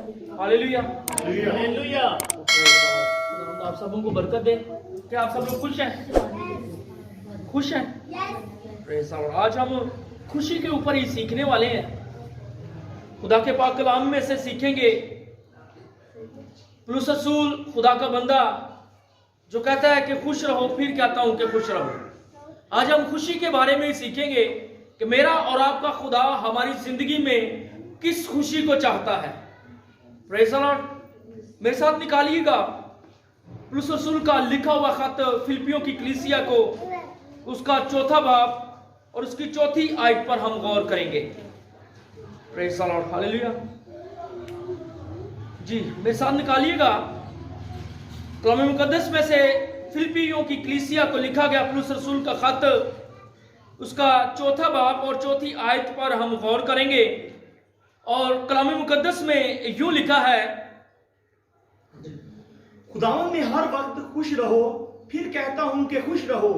Hallelujah. Hallelujah. आप सबों को बरकत दे। क्या आप सब लोग खुश हैं? खुश हैं? Praise the Lord. आज हम खुशी के ऊपर ही सीखने वाले हैं। खुदा के पाक कलाम में से सीखेंगे। पौलुस रसूल खुदा का बंदा जो कहता है कि खुश रहो, फिर कहता हूं कि खुश रहो। आज हम खुशी के बारे में ही सीखेंगे कि मेरा और आपका खुदा हमारी जिंदगी में किस खुशी को चाहता है। Praise the Lord. मेरे साथ निकालिएगा पौलुस रसूल का लिखा हुआ खत फिलिपियों की कलीसिया को, उसका 4 बाब और उसकी 4 आयत पर हम गौर करेंगे। Praise the Lord. हालेलुया। जी, मेरे साथ निकालिएगा कलाम मुकद्दस में से फिलिपियों की कलीसिया को लिखा गया पौलुस रसूल का खत, उसका 4 बाब और 4 आयत पर हम गौर करेंगे। और कलाम मुकद्दस में यूं लिखा है, खुदावंद में हर वक्त खुश रहो, फिर कहता हूं कि खुश रहो।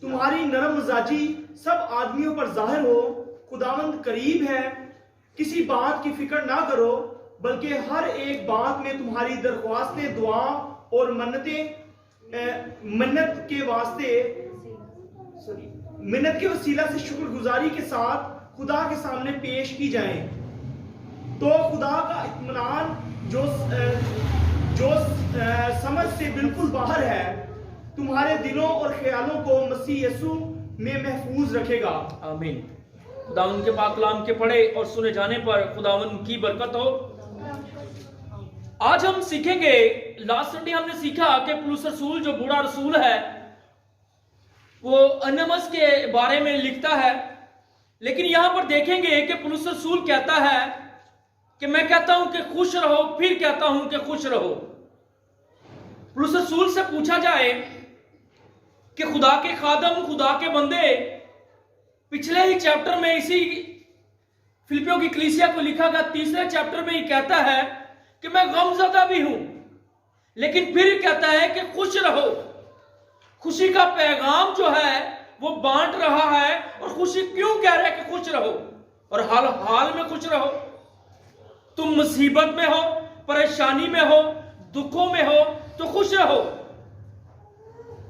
तुम्हारी नरम मिजाजी सब आदमियों पर जाहिर हो। खुदावंद करीब है। किसी बात की फिक्र ना करो, बल्कि हर एक बात में तुम्हारी दरख्वास्तें, दुआ और मिन्नत के वसीला से शुक्रगुजारी के साथ खुदा के सामने पेश की जाएं। तो खुदा का इत्मीनान जो समझ से बिल्कुल बाहर है, तुम्हारे दिलों और ख्यालों को मसीह यीशु में महफूज रखेगा। आमीन। खुदावंद के पाक कलाम के पढ़े और सुने जाने पर खुदावंद की बरकत हो। आज हम सीखेंगे, लास्ट संडे हमने सीखा कि पौलुस रसूल जो बूढ़ा रसूल है वो अनमस के बारे में लिखता है, लेकिन यहां पर देखेंगे कि पौलुस रसूल कहता है कि मैं कहता हूं कि खुश रहो, फिर कहता हूं कि खुश रहो। पौलुस रसूल से पूछा जाए कि खुदा के खादम, खुदा के बंदे, पिछले ही चैप्टर में इसी फिलिपियों की कलीसिया को लिखा गया 3 चैप्टर में ही कहता है कि मैं गमज़दा भी हूं, लेकिन फिर कहता है कि खुश रहो। खुशी का पैगाम जो है वो बांट रहा है। और खुशी क्यों कह रहा है कि खुश रहो, और हाल हाल में खुश रहो। तुम मुसीबत में हो, परेशानी में हो, दुखों में हो तो खुश रहो।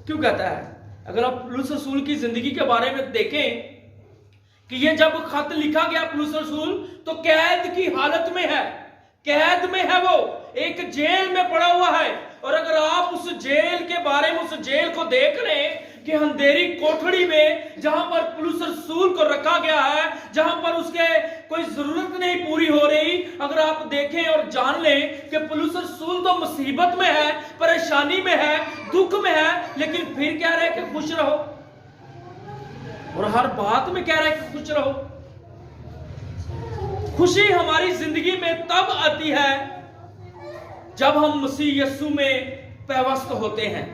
क्यों कहता है? अगर आप पौलुस रसूल की जिंदगी के बारे में देखें कि ये जब खत लिखा गया पौलुस रसूल तो कैद की हालत में है, कैद में है, वो एक जेल में पड़ा हुआ है। और अगर आप उस जेल के बारे में, उस जेल को देख रहे हैं कि अंधेरी कोठड़ी में जहां पर पौलुस रसूल को रखा गया है, जहां पर उसके कोई जरूरत नहीं पूरी हो रही, अगर आप देखें और जान लें कि पौलुस रसूल तो मुसीबत में है, परेशानी में है, दुख में है, लेकिन फिर कह रहे हैं कि खुश रहो। और हर बात में कह रहे हैं कि खुश रहो। खुशी हमारी जिंदगी में तब आती है जब हम मसीह यीशु में पैवस्त होते हैं,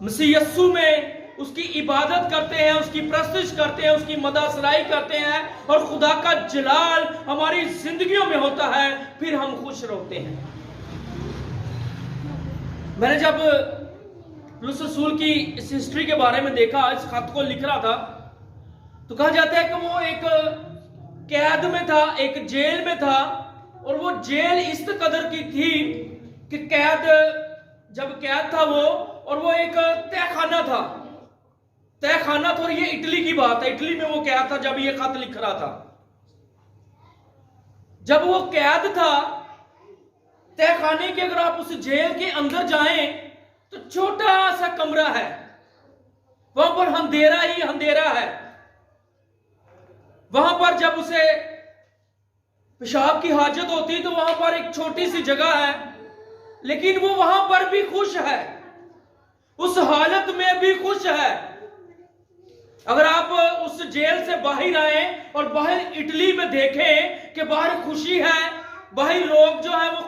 मसीह यीशु में उसकी इबादत करते हैं, उसकी प्रस्तुति करते हैं, उसकी मदासराई करते हैं और खुदा का जलाल हमारी जिंदगियों में होता है, फिर हम खुश रहते हैं। मैंने जब पौलुस रसूल की इस हिस्ट्री के बारे में देखा, इस खत को लिख रहा था, तो कहा जाता है कि वो एक कैद में था, एक जेल में था। और वो जेल इस कदर की थी कि जब कैद था वो, और वो एक तहखाना था। और ये इटली की बात है, इटली में वो कैद था जब ये खत लिख रहा था। जब वो कैद था तहखाने के, अगर आप उस जेल के अंदर जाएं तो छोटा सा कमरा है, वहां पर अंधेरा ही अंधेरा है। वहां पर जब उसे पेशाब की हाजत होती तो वहां पर एक छोटी सी जगह है, लेकिन वो वहां पर भी खुश है, उस हालत में भी खुश है। अगर आप उस जेल से बाहर आए और बाहर इटली में देखें कि बाहर खुशी है, बाहर लोग जो है वो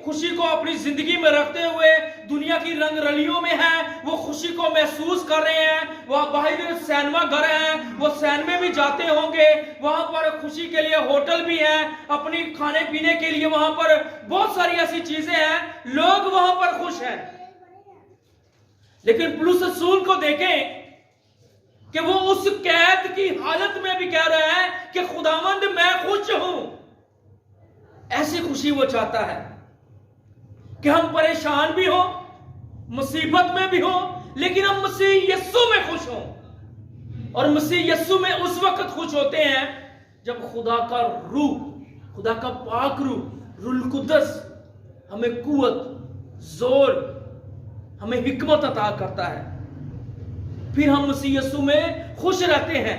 खुशी को अपनी जिंदगी में रखते हुए दुनिया की रंग रलियों में है, वो खुशी को महसूस कर रहे हैं। वह बाहर सिनेमा घर है, वो सिनेमा भी जाते होंगे, वहां पर खुशी के लिए होटल भी है, अपनी खाने पीने के लिए वहां पर बहुत सारी ऐसी चीजें हैं, लोग वहां पर खुश हैं। लेकिन पौलुस रसूल को देखें कि वो उस कैद की हालत में भी कह रहा है कि खुदावंद मैं खुश हूं। ऐसी खुशी वो चाहता है कि हम परेशान भी हो, मुसीबत में भी हो, लेकिन हम मसीह यस्सु में खुश हों। और मसीह यस्सु में उस वक्त खुश होते हैं जब खुदा का रूह, खुदा का पाक रूह, रूह कुद्दस हमें कुव्वत, जोर, हमें हिकमत अता करता है। फिर हम मसीह यस्सु में खुश रहते हैं।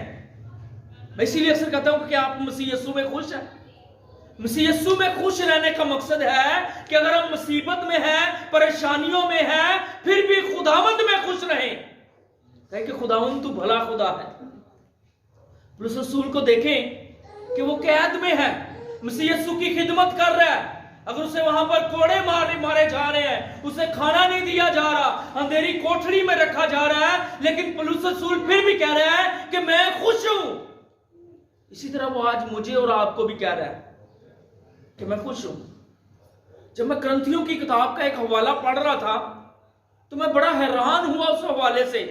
मैं इसीलिए अक्सर कहता हूं कि आप मसीह यस्सु में खुश हैं। मसीह यस्सु में खुश रहने का मकसद है कि अगर हम मुसीबत में हैं, परेशानियों में हैं, फिर भी खुदावंद में खुश रहें। कहें कि खुदावंद तू भला खुदा है। पौलुस रसूल को देखें कि वो कैद में है, मसीह यस्सु की खिदमत कर रहा है। अगर उसे वहां पर कोड़े मारे जा रहे हैं, उसे खाना नहीं दिया जा रहा, अंधेरी कोठरी में रखा जा रहा है, लेकिन पौलुस रसूल फिर भी कह रहा है कि मैं खुश हूं। इसी तरह वो आज मुझे और आपको भी कह रहा है कि मैं खुश हूं। जब मैं करंथियों की किताब का एक हवाला पढ़ रहा था तो मैं बड़ा हैरान हुआ उस हवाले से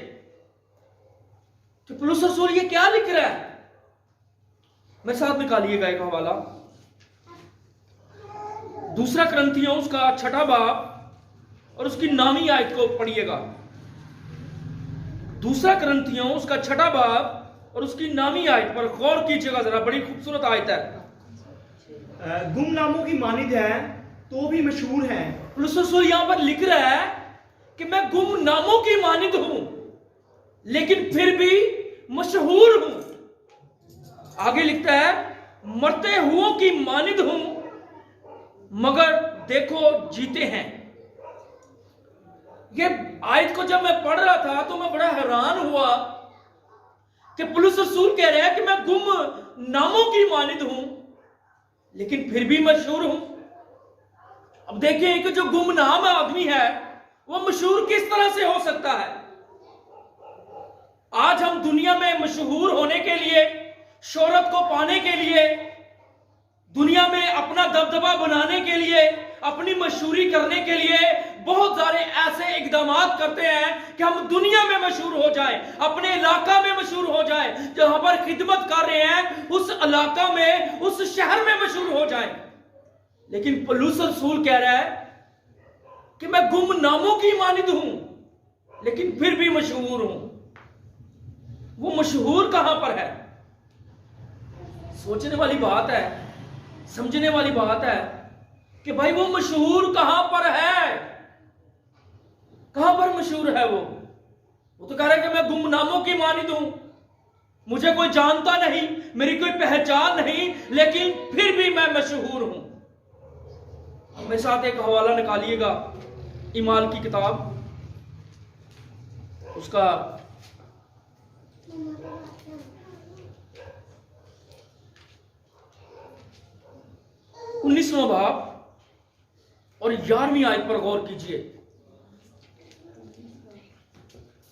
कि पौलुस रसूल ये क्या लिख रहा है। मेरे साथ निकालिएगा एक हवाला, दूसरा करंथियों उसका 6 बाब और उसकी 9वीं आयत को पढ़िएगा। दूसरा करंथियों उसका 6 बाब और उसकी 9वीं आयत पर गौर कीजिएगा जरा, बड़ी खूबसूरत आयत है। गुमनामों की मानिद है तो भी मशहूर है। पौलुस रसूल यहां पर लिख रहा है कि मैं गुमनामों की मानिद हूं लेकिन फिर भी मशहूर हूं। आगे लिखता है मरते हुओं की मानिद हूं मगर देखो जीते हैं। ये आयत को जब मैं पढ़ रहा था तो मैं बड़ा हैरान हुआ कि पौलुस रसूल कह रहा है कि मैं गुमनामों की मानिद हूं लेकिन फिर भी मशहूर हूं। अब देखिए कि जो गुमनाम आदमी है वो मशहूर किस तरह से हो सकता है। आज हम दुनिया में मशहूर होने के लिए, शोहरत को पाने के लिए, दुनिया में अपना दबदबा बनाने के लिए, अपनी मशहूरी करने के लिए बहुत सारे ऐसे इकदामात करते हैं कि हम दुनिया में मशहूर हो जाएं, अपने इलाका में मशहूर हो जाएं, जहां पर खिदमत कर रहे हैं उस इलाका में, उस शहर में मशहूर हो जाएं। लेकिन पौलुस रसूल कह रहा है कि मैं गुमनामों की मानिद हूं लेकिन फिर भी मशहूर हूं। वो मशहूर कहां पर है? सोचने वाली बात है, समझने वाली बात है कि भाई वो मशहूर कहां पर है। कहां पर मशहूर है वो तो कह रहा है कि मैं गुमनामों की मानिद हूं, मुझे कोई जानता नहीं, मेरी कोई पहचान नहीं, लेकिन फिर भी मैं मशहूर हूं। मेरे साथ एक हवाला निकालिएगा, ईमाल की किताब उसका 19वां बाब और 11वीं आयत पर गौर कीजिए।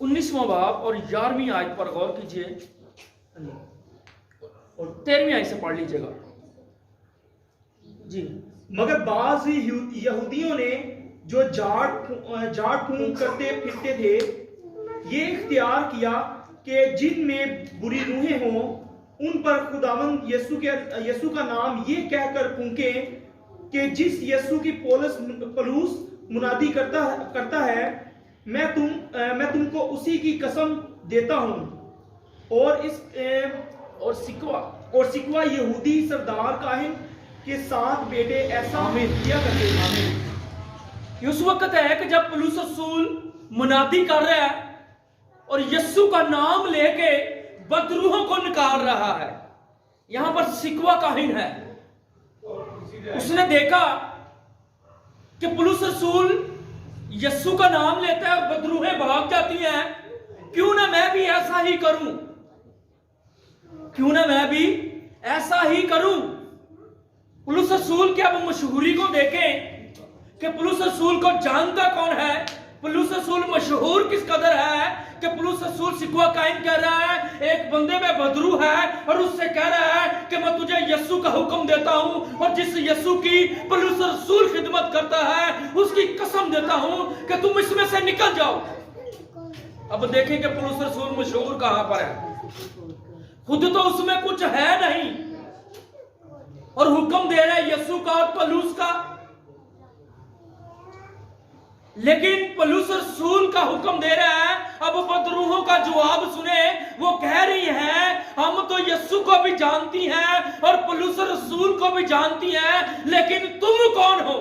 19वां बाब और 11वीं आयत पर गौर कीजिए और 13वीं आयत से पढ़ लीजिएगा जी। मगर बाज यहूदियों ने जो झाड़ फूंक करते फिरते थे ये इख्तियार किया कि जिन में बुरी रूहें हों उन पर खुदावंद यीशु का नाम ये कहकर फूंके कि जिस यीशु की पौलुस मुनादी करता है मैं तुमको उसी की कसम देता हूं। और सिकवा यहूदी सरदार काहिन के 7 बेटे ऐसा किया करते थे। उस वक्त है कि जब पौलुस रसूल मुनादी कर रहा है और यीशु का नाम लेके बदरूहों को निकाल रहा है। यहां पर सिकवा काहिन है, उसने देखा कि पौलुस रसूल यीशु का नाम लेता है और बदरूहें भाग जाती हैं, क्यों ना मैं भी ऐसा ही करूं, क्यों ना मैं भी ऐसा ही करूं। पौलुस रसूल की अब मशहूरी को देखें कि पौलुस रसूल को जानता कौन है, पौलुस रसूल मशहूर किस कदर है कि पौलुस रसूल सिकवा काहिन कह रहा है एक बंदे में बदरू है और उससे कह रहा है कि मैं तुझे यीशु का हुक्म देता हूं और जिस यीशु की पौलुस रसूल खिदमत करता है उसकी कसम देता हूं कि तुम इसमें से निकल जाओ। अब देखें कि पौलुस रसूल मशहूर कहां पर है। खुद तो उसमें कुछ है नहीं और हुक्म दे रहा है यीशु का और पौलुस का। लेकिन पौलुस रसूल का हुक्म दे रहा है। अब बदरूहों का जवाब सुने। वो कह रही हैं हम तो यीशु को भी जानती हैं और पौलुस रसूल को भी जानती हैं, लेकिन तुम कौन हो?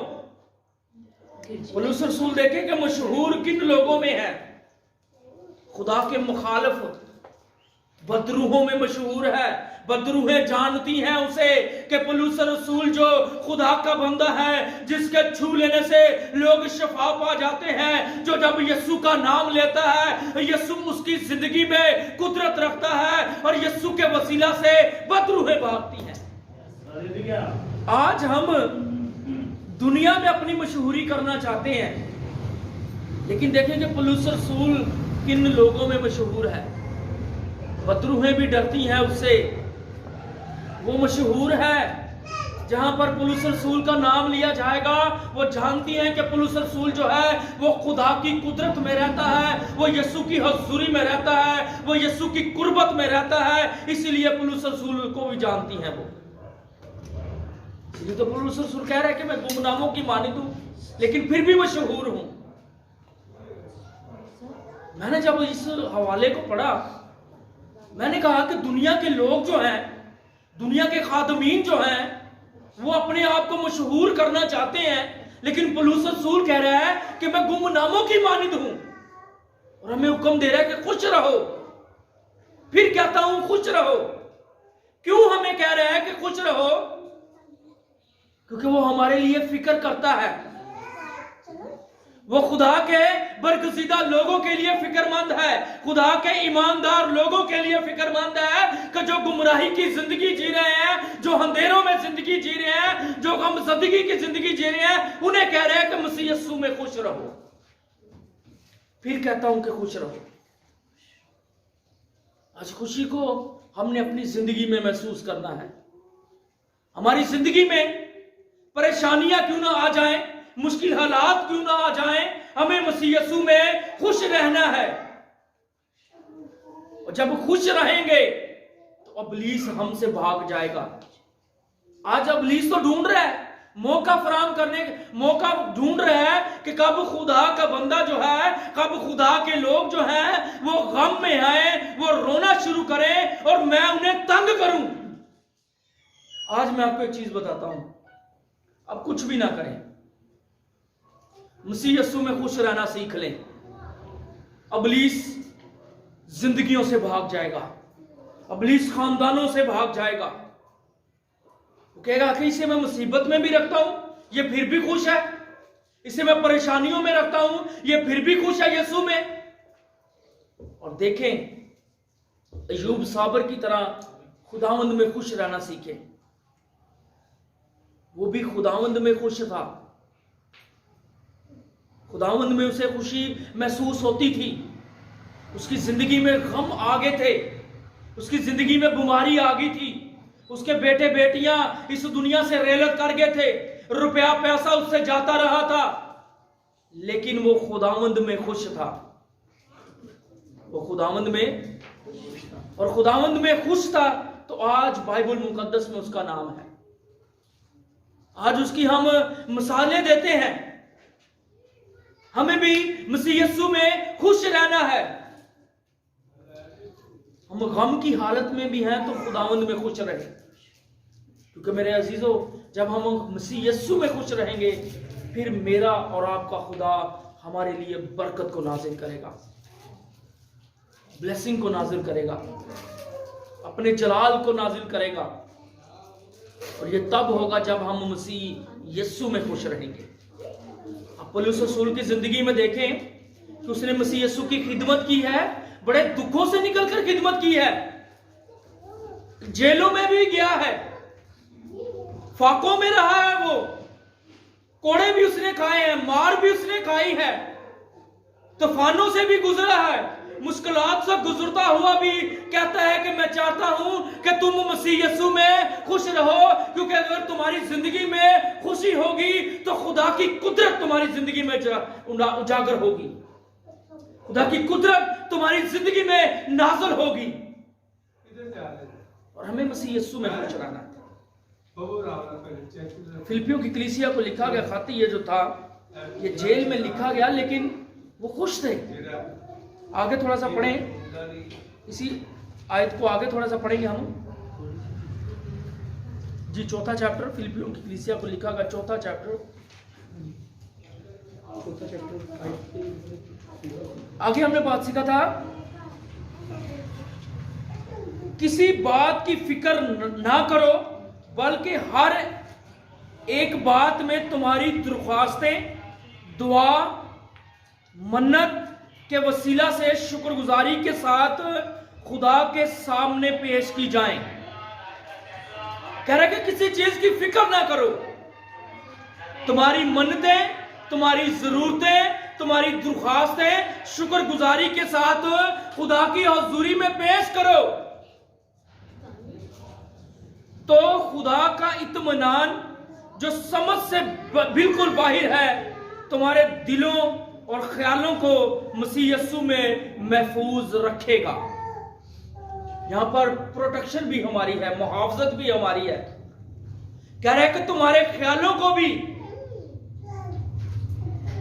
पौलुस रसूल देखें कि मशहूर किन लोगों में है। खुदा के मुखालिफ बदरूहों में मशहूर है। बदरूहें जानती हैं उसे कि पौलुस रसूल जो खुदा का बंदा है, जिसके छू लेने से लोग शिफा पा जाते हैं, जो जब यीशु का नाम लेता है यीशु उसकी जिंदगी में कुदरत रखता है और यीशु के वसीला से बदरूहें भागती हैं। आज हम दुनिया में अपनी मशहूरी करना चाहते हैं, लेकिन देखें कि पौलुस रसूल किन लोगों में मशहूर है। बदरूहें भी डरती हैं उससे। वो मशहूर है जहां पर पौलुस रसूल का नाम लिया जाएगा। वो जानती हैं कि पौलुस रसूल जो है वो खुदा की कुदरत में रहता है, वो यीशु की हजूरी में रहता है, वो यीशु की कुर्बत में रहता है। इसीलिए पौलुस रसूल को भी जानती हैं वो। इसलिए तो पौलुस रसूल कह रहा है कि मैं गुमनामों की मानित हूं, लेकिन फिर भी मशहूर हूं। मैंने जब इस हवाले को पढ़ा, मैंने कहा कि दुनिया के लोग जो हैं, दुनिया के खादमीन जो हैं, वो अपने आप को मशहूर करना चाहते हैं, लेकिन पौलुस रसूल कह रहा है कि मैं गुमनामों की मानित हूं और हमें हुक्म दे रहा है कि खुश रहो। फिर कहता हूं खुश रहो। क्यों हमें कह रहा है कि खुश रहो? क्योंकि वो हमारे लिए फिक्र करता है। वो खुदा के बरगज़ीदा लोगों के लिए फिक्रमंद है, खुदा के ईमानदार लोगों के लिए फिक्रमंद है कि जो गुमराही की जिंदगी जी रहे हैं, जो अंधेरों में जिंदगी जी रहे हैं, जो गमज़दगी की जिंदगी जी रहे हैं, उन्हें कह रहे हैं कि मसीह यीशु में खुश रहो। फिर कहता हूं कि खुश रहो। आज खुशी को हमने अपनी जिंदगी में महसूस करना है। हमारी जिंदगी में परेशानियां क्यों ना आ जाएं, मुश्किल हालात क्यों ना आ जाएं, हमें मसीह यीशु में खुश रहना है। और जब खुश रहेंगे तो इब्लीस हमसे भाग जाएगा। आज इब्लीस तो ढूंढ रहा है, मौका ढूंढ रहा है कि कब खुदा का बंदा जो है, कब खुदा के लोग जो हैं वो गम में आए, वो रोना शुरू करें और मैं उन्हें तंग करूं। आज मैं आपको एक चीज बताता हूं, अब कुछ भी ना करें, मसीह यीशु में खुश रहना सीख लें। इब्लीस जिंदगियों से भाग जाएगा, इब्लीस खानदानों से भाग जाएगा। वो कहेगा कि इसे मैं मुसीबत में भी रखता हूं, ये फिर भी खुश है। इसे मैं परेशानियों में रखता हूं, ये फिर भी खुश है यीशु में। और देखें, अय्यूब साबर की तरह खुदावंद में खुश रहना सीखें। वो भी खुदावंद में खुश था, खुदावंद में उसे खुशी महसूस होती थी। उसकी जिंदगी में गम आ गए थे, उसकी जिंदगी में बीमारी आ गई थी, उसके बेटे बेटियां इस दुनिया से रेलत कर गए थे, रुपया पैसा उससे जाता रहा था, लेकिन वो खुदावंद में खुश था। वो खुदावंद में, और खुदावंद में खुश था तो आज बाइबल मुकद्दस में उसका नाम है। आज उसकी हम मिसालें देते हैं। हमें भी मसीह यीशु में खुश रहना है। हम गम की हालत में भी हैं तो खुदावंद में खुश रहें, क्योंकि मेरे अजीजों, जब हम मसीह यीशु में खुश रहेंगे, फिर मेरा और आपका खुदा हमारे लिए बरकत को नाजिल करेगा, ब्लेसिंग को नाजिल करेगा, अपने जलाल को नाजिल करेगा। और ये तब होगा जब हम मसीह यीशु में खुश रहेंगे। अब पौलुस रसूल की जिंदगी में देखें कि उसने मसीह यीशु की खिदमत की है, बड़े दुखों से निकलकर खिदमत की है, जेलों में भी गया है, फाकों में रहा है, वो कोड़े भी उसने खाए हैं, मार भी उसने खाई है, तूफानों से भी गुजरा है, मुश्किलात से गुजरता हुआ भी कहता है कि मैं चाहता हूं कि तुम मसीह यीशु में खुश रहो, क्योंकि अगर तुम्हारी जिंदगी में खुशी होगी तो खुदा की कुदरत तुम्हारी जिंदगी में उजागर होगी, खुदा की कुदरत तुम्हारी जिंदगी में नाज़िल होगी। और हमें मसीह यीशु में खुश रहना है। फिलिपियों की कलीसिया को लिखा गया खत ये जो था, ये जेल में लिखा गया, लेकिन वो खुश थे। आगे थोड़ा सा पढ़ें, इसी आयत को आगे थोड़ा सा पढ़ेंगे हम जी। चौथा चैप्टर, फिलिपियों की कलीसिया को लिखा गया चौथा चैप्टर। आगे हमने बात सीखा था, किसी बात की फिक्र ना करो, बल्कि हर एक बात में तुम्हारी दरख्वास्तें, दुआ, मन्नत के वसीला से शुक्रगुजारी के साथ खुदा के सामने पेश की जाएं। कह रहा है कि किसी चीज की फिक्र ना करो, तुम्हारी मन्नतें, तुम्हारी जरूरतें, तुम्हारी दरख्वास्तें शुक्रगुजारी के साथ खुदा की हजूरी में पेश करो, तो खुदा का इत्मीनान जो समझ से बिल्कुल बाहर है, तुम्हारे दिलों और ख्यालों को मसीह यस्सु में महफूज रखेगा। यहां पर प्रोटेक्शन भी हमारी है, मुहाफजत भी हमारी है। कह रहे हैं कि तुम्हारे ख्यालों को भी,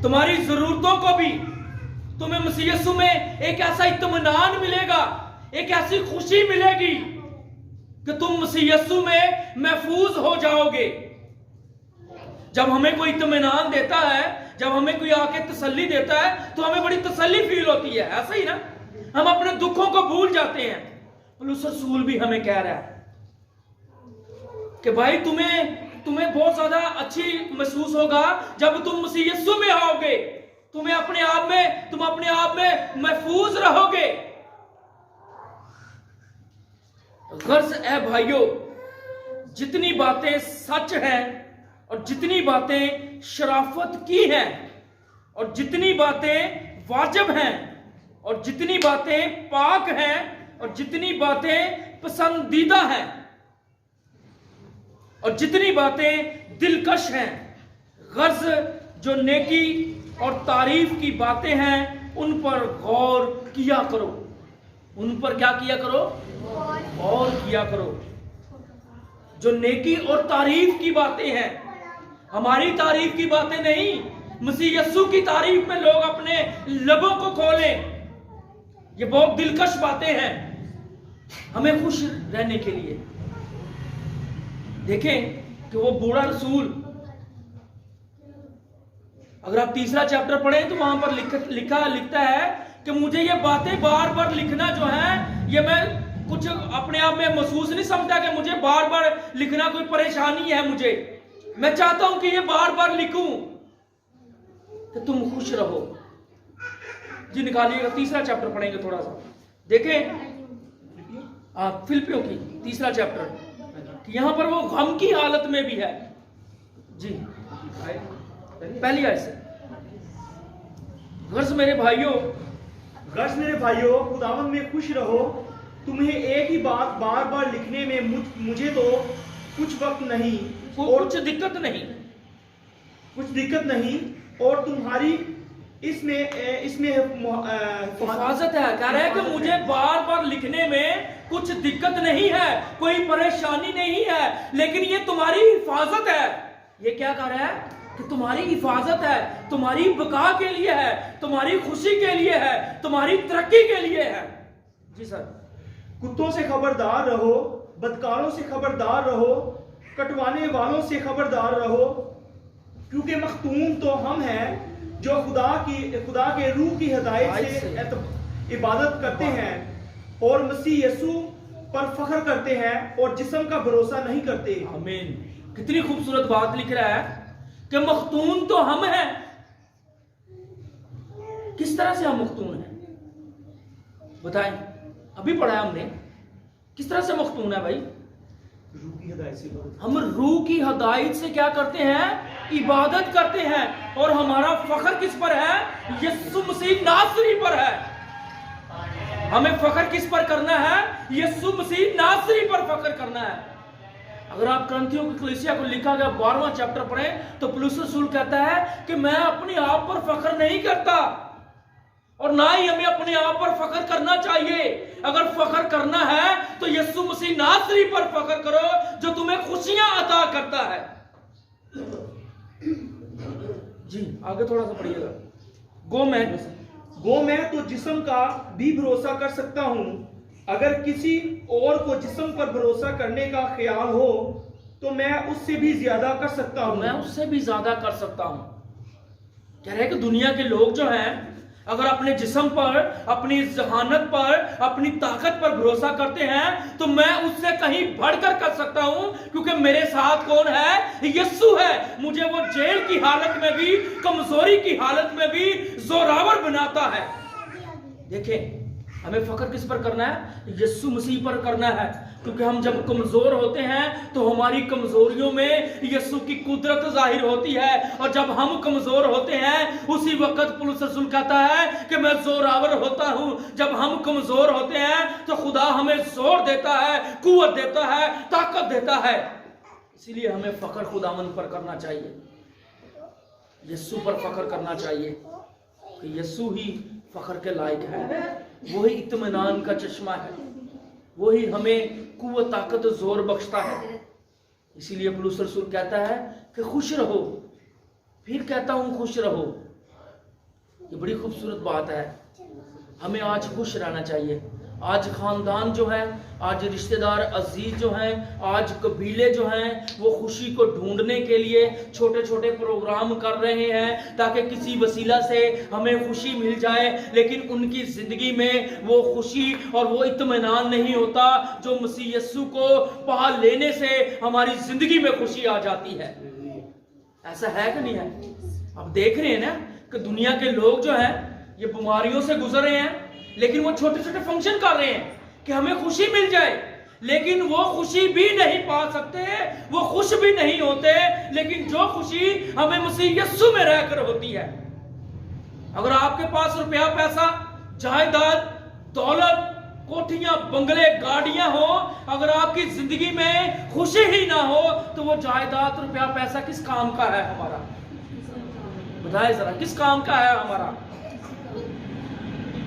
तुम्हारी जरूरतों को भी, तुम्हें मसीह यस्सु में एक ऐसा इत्मीनान मिलेगा, एक ऐसी खुशी मिलेगी कि तुम मसीह यस्सु में महफूज हो जाओगे। जब हमें कोई इत्मीनान देता है, जब हमें कोई आके तसल्ली देता है, तो हमें बड़ी तसल्ली फील होती है, ऐसा ही ना। हम अपने दुखों को भूल जाते हैं। पौलुस रसूल भी हमें कह रहा है कि भाई तुम्हें बहुत ज्यादा अच्छी महसूस होगा जब तुम मसीह यस्सु में आओगे, तुम अपने आप में महफूज रहोगे। गर्ज है भाइयों, जितनी बातें सच हैं और जितनी बातें शराफत की हैं और जितनी बातें वाजिब हैं और जितनी बातें पाक हैं और जितनी बातें पसंदीदा हैं और जितनी बातें दिलकश हैं, गर्ज जो नेकी और तारीफ की बातें हैं, उन पर गौर किया करो। उन पर क्या किया करो? गौर किया करो। जो नेकी और तारीफ की बातें हैं, हमारी तारीफ की बातें नहीं, मसीह यस्सु की तारीफ में लोग अपने लबों को खोलें। ये बहुत दिलकश बातें हैं हमें खुश रहने के लिए। देखें कि वो बूढ़ा रसूल, अगर आप तीसरा चैप्टर पढ़ें तो वहां पर लिखता है कि मुझे ये बातें बार बार लिखना जो है, ये मैं कुछ अपने आप में महसूस नहीं समझता कि मुझे बार बार लिखना कोई परेशानी है। मैं चाहता हूं कि ये बार बार लिखूं कि तुम खुश रहो। जी निकालिएगा, तीसरा चैप्टर पढ़ेंगे थोड़ा सा। देखें फिलिपियों की तीसरा चैप्टर, यहां पर वो गम की हालत में भी है। जी पहली आयत से, गर्ज मेरे भाइयों खुदावंद में खुश रहो। तुम्हें एक ही बात बार बार लिखने में मुझे तो कुछ वक्त नहीं और कुछ दिक्कत नहीं और तुम्हारी इसमें हिफाजत है। कह रहे हैं कि मुझे बार बार लिखने में कुछ दिक्कत नहीं है, कोई परेशानी नहीं है, लेकिन ये तुम्हारी हिफाजत है। ये क्या कह रहा है कि तुम्हारी हिफाजत है, तुम्हारी बका के लिए है, तुम्हारी खुशी के लिए है, तुम्हारी तरक्की के लिए है। जी सर। कुत्तों से खबरदार रहो, बदकारों से खबरदार रहो, कटवाने वालों से खबरदार रहो, क्योंकि मखतूम तो हम हैं जो खुदा के रूह की हिदायत से इबादत करते हैं और मसीह यस्सु पर फख्र करते हैं और जिस्म का भरोसा नहीं करते। आमीन। कितनी खूबसूरत बात लिख रहा है कि मखतून तो हम हैं। किस तरह से हम मखतून हैं बताएं? अभी पढ़ा है हमने, किस तरह से मखतून है भाई? रूह की हिदायत से। हम रूह की हिदायत से क्या करते हैं? इबादत करते हैं। और हमारा फख्र किस पर है? यीशु मसीह नासरी पर है। हमें फख्र किस पर करना है? यीशु मसीह नासरी पर फख्र करना है। अगर आप करंथियों की कलीसिया को लिखा गया 12वां चैप्टर पढ़ें तो पौलुस रसूल कहता है कि मैं अपने आप पर फख्र नहीं करता, और ना ही हमें अपने आप पर फख्र करना चाहिए। अगर फख्र करना है तो यीशु मसीह नासरी पर फख्र करो जो तुम्हें खुशियां अता करता है। जी आगे थोड़ा सा पढ़िएगा। गो मैं तो जिस्म का भी भरोसा कर सकता हूँ, अगर किसी और को जिस्म पर भरोसा करने का ख्याल हो तो मैं उससे भी ज्यादा कर सकता हूँ। मैं उससे भी ज्यादा कर सकता हूं। कह रहे हैं कि दुनिया के लोग जो हैं अगर अपने जिस्म पर, अपनी जहानत पर, अपनी ताकत पर भरोसा करते हैं तो मैं उससे कहीं बढ़कर कर सकता हूं, क्योंकि मेरे साथ कौन है? यीशु है। मुझे वो जेल की हालत में भी, कमजोरी की हालत में भी जोरावर बनाता है। देखें, हमें फख्र किस पर करना है? यीशु मसीह पर करना है, क्योंकि हम जब कमजोर होते हैं तो हमारी कमजोरियों में यीशु की कुदरत जाहिर होती है, और जब हम कमजोर होते हैं उसी वक्त पौलुस रसूल कहता है कि मैं जोरावर होता हूं। जब हम कमजोर होते हैं तो खुदा हमें जोर देता है, कुव्वत देता है, ताकत देता है। इसीलिए हमें फख्र खुदावंद पर करना चाहिए, यीशु पर फख्र करना चाहिए कि यीशु ही फख्र के लायक है। वही इत्मीनान का चश्मा है, वही हमें कुव्वत, ताकत, जोर बख्शता है। इसीलिए पौलुस रसूल कहता है कि खुश रहो। फिर कहता हूं खुश रहो। ये बड़ी खूबसूरत बात है। हमें आज खुश रहना चाहिए। आज खानदान जो है, आज रिश्तेदार अजीज जो हैं, आज कबीले जो हैं, वो खुशी को ढूंढने के लिए छोटे छोटे प्रोग्राम कर रहे हैं ताकि किसी वसीला से हमें खुशी मिल जाए, लेकिन उनकी जिंदगी में वो खुशी और वो इत्मीनान नहीं होता जो मसीह यीशु को पा लेने से हमारी जिंदगी में खुशी आ जाती है। ऐसा है कि नहीं है? अब देख रहे हैं ना कि दुनिया के लोग जो हैं ये बीमारियों से गुजर रहे हैं, लेकिन वो छोटे छोटे फंक्शन कर रहे हैं कि हमें खुशी मिल जाए, लेकिन वो खुशी भी नहीं पा सकते, वो खुश भी नहीं होते। लेकिन जो खुशी हमें मसीह यीशु में रहकर होती है। अगर आपके पास रुपया, पैसा, जायदाद, दौलत, कोठियां, बंगले, गाड़ियां हो, अगर आपकी जिंदगी में खुशी ही ना हो तो वो जायदाद, रुपया, पैसा किस काम का है हमारा? बताए जरा, किस काम का है हमारा?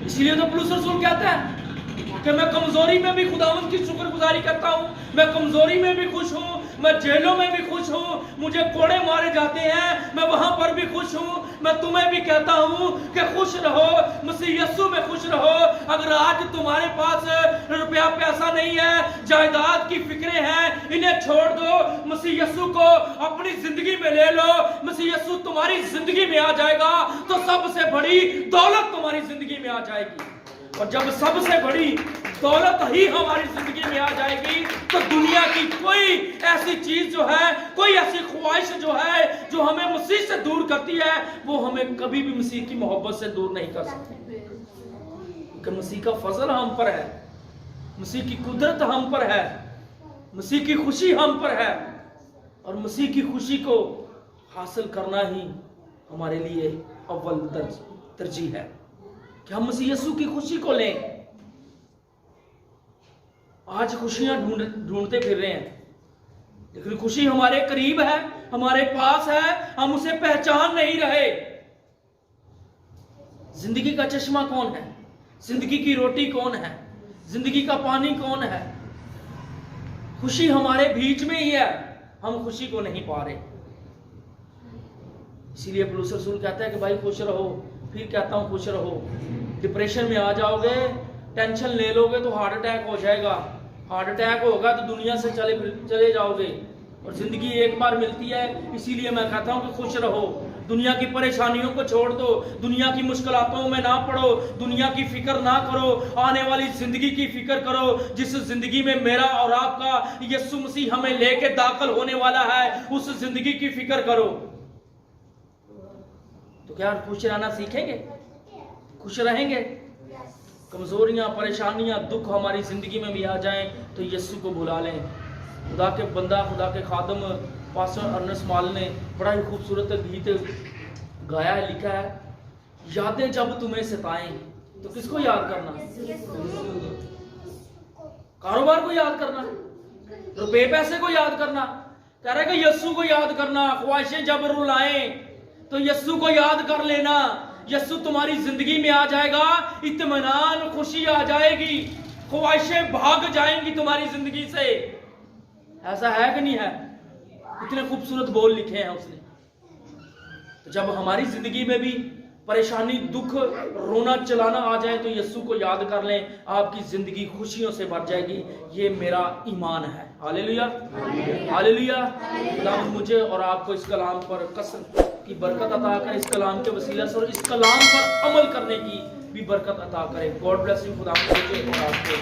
इसीलिए तो पौलुस रसूल कहता है कि मैं कमजोरी में भी खुदावंद की शुक्रगुजारी करता हूं, मैं कमजोरी में भी खुश हूं, मैं जेलों में भी खुश हूं, मुझे कोड़े मारे जाते हैं, मैं वहां पर भी खुश हूं। मैं तुम्हें भी कहता हूं कि खुश रहो, मसीह यीशु में खुश रहो। अगर आज तुम्हारे पास रुपया पैसा नहीं है, जायदाद की फिक्रें हैं, इन्हें छोड़ दो, मसीह यीशु को अपनी जिंदगी में ले लो। मसीह यीशु तुम्हारी जिंदगी में आ जाएगा तो सबसे बड़ी दौलत तुम्हारी जिंदगी में आ जाएगी, और जब सबसे बड़ी दौलत ही हमारी जिंदगी में आ जाएगी तो दुनिया की कोई ऐसी चीज जो है, कोई ऐसी ख्वाहिश जो है जो हमें मसीह से दूर करती है, वो हमें कभी भी मसीह की मोहब्बत से दूर नहीं कर सकती। क्योंकि मसीह का फजल हम पर है, मसीह की कुदरत हम पर है, मसीह की खुशी हम पर है, और मसीह की खुशी को हासिल करना ही हमारे लिए अव्वल तरजीह है कि हम मसीह यीशु की खुशी को लें। आज खुशियां ढूंढते फिर रहे हैं, लेकिन खुशी हमारे करीब है, हमारे पास है, हम उसे पहचान नहीं रहे। जिंदगी का चश्मा कौन है? जिंदगी की रोटी कौन है? जिंदगी का पानी कौन है? खुशी हमारे बीच में ही है, हम खुशी को नहीं पा रहे। इसीलिए पौलुस रसूल कहता है कि भाई खुश रहो। फिर कहता हूं खुश रहो। डिप्रेशन में आ जाओगे, टेंशन ले लोगे तो हार्ट अटैक हो जाएगा, हार्ट अटैक होगा तो दुनिया से चले जाओगे, और जिंदगी एक बार मिलती है। इसीलिए मैं कहता हूं कि खुश रहो। दुनिया की परेशानियों को छोड़ दो, दुनिया की मुश्किलातों में ना पड़ो, दुनिया की फिक्र ना करो, आने वाली जिंदगी की फिक्र करो, जिस जिंदगी में मेरा और आपका यीशु मसीह हमें लेके दाखिल होने वाला है, उस जिंदगी की फिक्र करो। तो क्या खुश रहना सीखेंगे? खुश रहेंगे? कमजोरियां, परेशानियां, दुख हमारी जिंदगी में भी आ जाएं तो यीशु को बुला लें। खुदा के बंदा, खुदा के खादम पास्टर अर्नेस्ट माल ने बड़ा ही खूबसूरत गीत गाया है, लिखा है, यादें जब तुम्हें सताएं तो किसको याद करना? कारोबार को याद करना, रुपए पैसे को याद करना? कह रहे कि यीशु को याद करना। ख्वाहिशें जब रुलाएं तो यीशु को याद कर लेना। यीशु तुम्हारी जिंदगी में आ जाएगा, इत्मीनान, खुशी आ जाएगी, ख्वाहिशें भाग जाएंगी तुम्हारी जिंदगी से। ऐसा है कि नहीं है? इतने खूबसूरत बोल लिखे हैं उसने। तो जब हमारी जिंदगी में भी परेशानी, दुख, रोना चलाना आ जाए तो यीशु को याद कर लें, आपकी जिंदगी खुशियों से भर जाएगी। ये मेरा ईमान है। Hallelujah, hallelujah. खुदा मुझे और आपको इस कलाम पर कसम की बरकत अता करे, इस कलाम के वसीला से, और इस कलाम पर अमल करने की भी बरकत अता करे। God bless you. खुदा मुझे और आपको